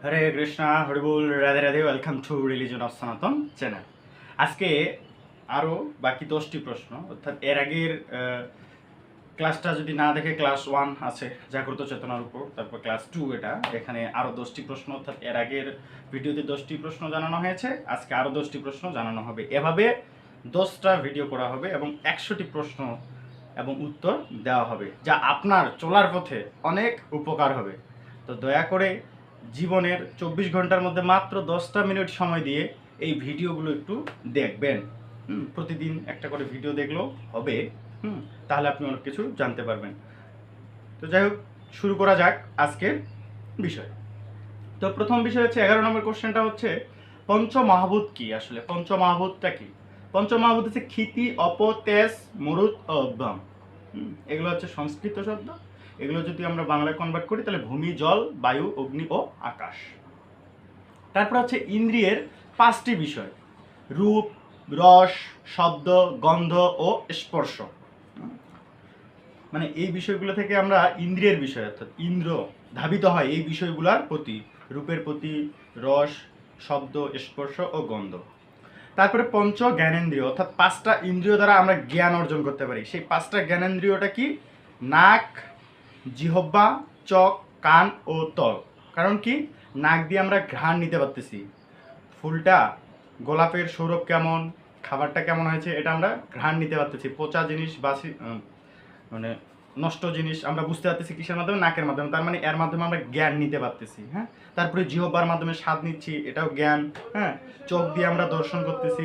Hare Krishna Haribol Radhe Radhe welcome to religion of Sanatan channel. আজকে আরও বাকি 10টি প্রশ্ন, অর্থাৎ এর আগের ক্লাসটা যদি না দেখে ক্লাস 1 আছে জাগ্রত চেতনার উপর, তারপর ক্লাস 2 এটা, এখানে আরও 10টি প্রশ্ন, অর্থাৎ এর আগের ভিডিওতে 10টি প্রশ্ন জানানো হয়েছে, আজকে আরও 10টি প্রশ্ন জানানো হবে। এভাবে 10টা ভিডিও করা হবে এবং 100টি প্রশ্ন এবং উত্তর দেওয়া হবে, যা আপনার চলার পথে অনেক উপকার হবে। তো দয়া করে জীবনের 24 ঘন্টার মধ্যে মাত্র 10টা মিনিট সময় দিয়ে এই ভিডিওগুলো একটু দেখবেন। প্রতিদিন একটা করে ভিডিও দেখলেও হবে। তাহলে আপনি অনেক কিছু জানতে পারবেন। তো যাই হোক, শুরু করা যাক আজকের বিষয়। তো প্রথম বিষয় হচ্ছে 11 নম্বর কোশ্চেনটা হচ্ছে পঞ্চমহাভূত কি? আসলে পঞ্চমহাভূতটা কি? পঞ্চমহাভূত হচ্ছে ক্ষিতি, অপ, তেজ, মরুত ও অব্যম। এগুলো হচ্ছে সংস্কৃত শব্দ। এগুলো যদি আমরা বাংলায় কনভার্ট করি তাহলে ভূমি, জল, বায়ু, অগ্নি ও আকাশ। তারপর হচ্ছে ইন্দ্রিয়ের 5টি বিষয়: রূপ, রস, শব্দ, গন্ধ ও স্পর্শ। মানে এই বিষয়গুলো থেকে আমরা ইন্দ্রিয়ের বিষয়, অর্থাৎ ইন্দ্র ধাবিত হয় এই বিষয়গুলোর প্রতি, রূপের প্রতি, রস, শব্দ, স্পর্শ ও গন্ধ। তারপরে পঞ্চ জ্ঞানেন্দ্রিয়, অর্থাৎ 5টা ইন্দ্রিয় দ্বারা আমরা জ্ঞান অর্জন করতে পারি। সেই 5টা জ্ঞানেন্দ্রিয়টা কি? নাক, জিহ্বা, চোখ, কান ও ত্বক। কারণ কি? নাক দিয়ে আমরা ঘ্রাণ নিতে পারতেছি, ফুলটা, গোলাপের সৌরভ কেমন, খাবারটা কেমন হয়েছে, এটা আমরা ঘ্রাণ নিতে পারতেছি। পচা জিনিস, বাসি মানে নষ্ট জিনিস আমরা বুঝতে পারতেছি কিসের মাধ্যমে? নাকের মাধ্যমে। তার মানে এর মাধ্যমে আমরা জ্ঞান নিতে পারতেছি। হ্যাঁ, তারপরে জিহ্বার মাধ্যমে স্বাদ নিচ্ছি, এটাও জ্ঞান। হ্যাঁ, চোখ দিয়ে আমরা দর্শন করতেছি,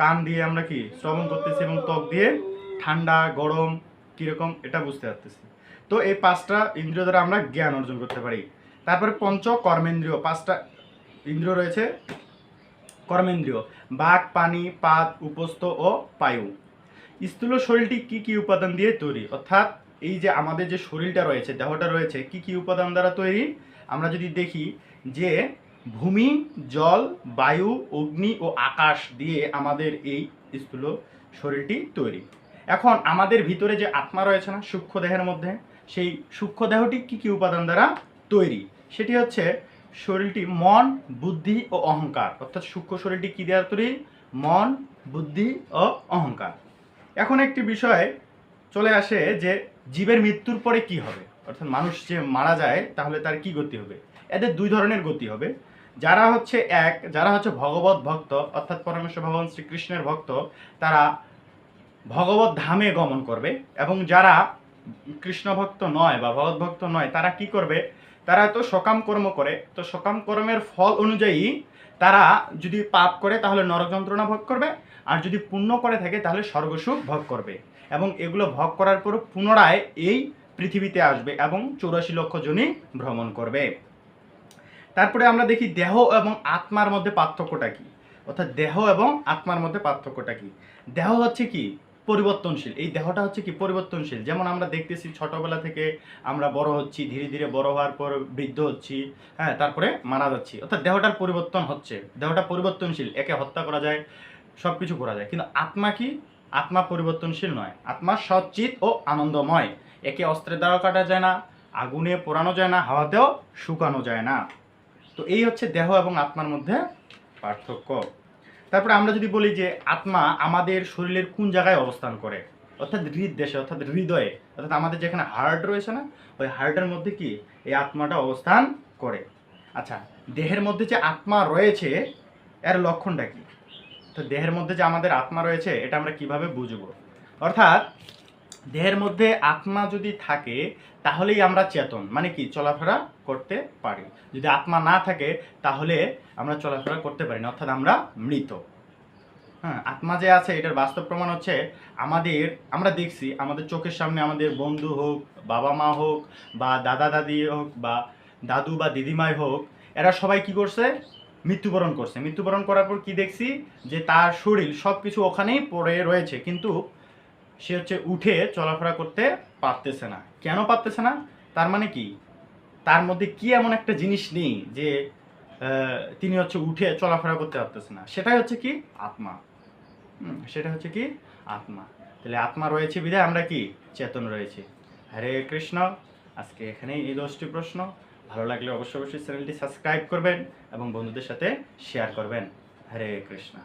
কান দিয়ে আমরা কি শ্রবণ করতেছি, এবং ত্বক দিয়ে ঠান্ডা গরম কীরকম এটা বুঝতে পারতেছি। তো এই 5টা ইন্দ্রিয় দ্বারা আমরা জ্ঞান অর্জন করতে পারি। তারপরে পঞ্চ কর্মেন্দ্রিয়, 5টা ইন্দ্রিয় রয়েছে কর্মেন্দ্রিয়: বাক, পানি, পাত, উপস্থ ও পায়ু। স্থূল শরীরটি কি কি উপাদান দিয়ে তৈরি? অর্থাৎ এই যে আমাদের যে শরীরটা রয়েছে, দেহটা রয়েছে, কি কি উপাদান দ্বারা তৈরি? আমরা যদি দেখি যে ভূমি, জল, বায়ু, অগ্নি ও আকাশ দিয়ে আমাদের এই স্থূল শরীরটি তৈরি। এখন আমাদের ভিতরে যে আত্মা রয়েছে না, সূক্ষ্ম দেহের মধ্যে, সেই সূক্ষ্ম দেহটি কি কি উপাদান দ্বারা তৈরি? সেটি হচ্ছে শরীরটি মন, বুদ্ধি ও অহংকার। অর্থাৎ সূক্ষ্ম শরীরটি কি দ্বারা তৈরি? মন, বুদ্ধি ও অহংকার। এখন একটি বিষয় চলে আসে যে জীবের মৃত্যুর পরে কি হবে, অর্থাৎ মানুষ যে মারা যায় তাহলে তার কি গতি হবে? এদের 2 ধরনের গতি হবে। যারা হচ্ছে ভগবত ভক্ত, অর্থাৎ পরমেশ্বর ভগবান শ্রীকৃষ্ণের ভক্ত, তারা ভগবত ধামে গমন করবে। এবং যারা কৃষ্ণ ভক্ত নয় বা ভগবত ভক্ত নয়, তারা কি করবে? তারা তো সকাম কর্ম করে, তো সকাম কর্মের ফল অনুযায়ী তারা যদি পাপ করে তাহলে নরক যন্ত্রণা ভোগ করবে, আর যদি পুণ্য করে থাকে তাহলে স্বর্গসুখ ভোগ করবে। এবং এগুলো ভোগ করার পর পুনরায় এই পৃথিবীতে আসবে এবং 84 লক্ষ যোনি ভ্রমণ করবে। তারপরে আমরা দেখি দেহ এবং আত্মার মধ্যে পার্থক্যটা কি, অর্থাৎ দেহ এবং আত্মার মধ্যে পার্থক্যটা কি? দেহ হচ্ছে কি? পরিবর্তনশীল। এই দেহটা হচ্ছে কি? পরিবর্তনশীল। যেমন আমরা দেখতেছি ছোটবেলা থেকে আমরা বড় হচ্ছি, ধীরে ধীরে বড় হওয়ার পর বৃদ্ধ হচ্ছি, হ্যাঁ, তারপরে মারা যাচ্ছি। অর্থাৎ দেহটার পরিবর্তন হচ্ছে, দেহটা পরিবর্তনশীল, একে হত্যা করা যায়, সব কিছু করা যায়। কিন্তু আত্মা কি? আত্মা পরিবর্তনশীল নয়। আত্মা সচ্চিত ও আনন্দময়। একে অস্ত্রের দ্বারা কাটা যায় না, আগুনে পোড়ানো যায় না, হাওয়াতেও শুকানো যায় না। তো এই হচ্ছে দেহ এবং আত্মার মধ্যে পার্থক্য। তারপরে আমরা যদি বলি যে আত্মা আমাদের শরীরের কোন জায়গায় অবস্থান করে, অর্থাৎ হৃদদেশে, অর্থাৎ হৃদয়ে, অর্থাৎ আমাদের যেখানে হার্ট রয়েছে না, ওই হার্টের মধ্যে কি এই আত্মাটা অবস্থান করে। আচ্ছা, দেহের মধ্যে যে আত্মা রয়েছে এর লক্ষণটা কি? তো দেহের মধ্যে যে আমাদের আত্মা রয়েছে এটা আমরা কিভাবে বুঝবো? অর্থাৎ দেহের মধ্যে আত্মা যদি থাকে তাহলেই আমরা চেতন, মানে কি চলাফেরা করতে পারি। যদি আত্মা না থাকে তাহলে আমরা চলাফেরা করতে পারি না, অর্থাৎ আমরা মৃত। হ্যাঁ, আত্মা যে আছে এটার বাস্তব প্রমাণ হচ্ছে আমরা দেখছি আমাদের চোখের সামনে আমাদের বন্ধু হোক, বাবা মা হোক, বা দাদা দাদি হোক, বা দাদু বা দিদিমাই হোক, এরা সবাই কি করছে? মৃত্যুবরণ করছে। মৃত্যুবরণ করার পর কি দেখছি? যে তার শরীর সব কিছু ওখানেই পড়ে রয়েছে, কিন্তু সে হচ্ছে উঠে চলাফেরা করতে পারতেছে না। কেন পারতেছে না? তার মানে কি তার মধ্যে কি এমন একটা জিনিস নেই যে তিনি হচ্ছে উঠে চলাফেরা করতে পারতেছে না? সেটাই হচ্ছে কি? আত্মা। সেটা হচ্ছে কি? আত্মা। তাহলে আত্মা রয়েছে বিধায় আমরা কি চেতন রয়েছে। হরে কৃষ্ণ। আজকে এখানেই এই 10টি প্রশ্ন। ভালো লাগলে অবশ্যই চ্যানেলটি সাবস্ক্রাইব করবেন এবং বন্ধুদের সাথে শেয়ার করবেন। হরে কৃষ্ণ।